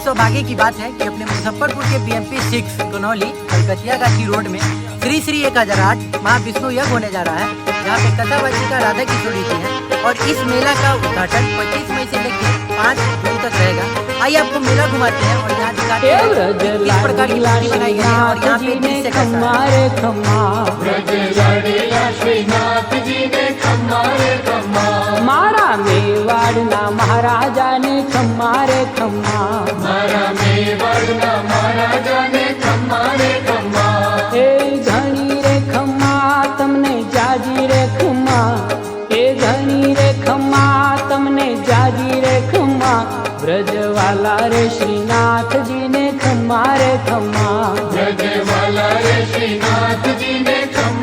सौभाग्य की बात है कि अपने मुजफ्फरपुर के बीएमपी 6 कनौली कलकतिया गाछी रोड में श्री श्री 1008 महाविष्णु यज्ञ होने जा रहा है, जहाँ पे कथावाची का राधा किशोरी जी है। और इस मेला का उद्घाटन 25 मई से लेकर 5 जून तक रहेगा। आइए आपको मेला घुमाते हैं और यहाँ दिखाते हैं किस प्रकार की मूर्ति बनाई गई है और यहाँ पे दृश्य कैसा है। मारा मेवाड़ना महाराजा ने खम्मा रे खम्मा, मारा मेवाड़ना महाराजा ने खम्मा रे खम्मा। ए घनी रे खम्मा तमने जाजी रे खम्मा, ए घनी रे खम्मा तमने जाजी रे खम्मा। ब्रजवाला रे श्रीनाथ जी ने खम्मा रे खम्मा, ब्रजवाला रे श्रीनाथ जी ने खम्मा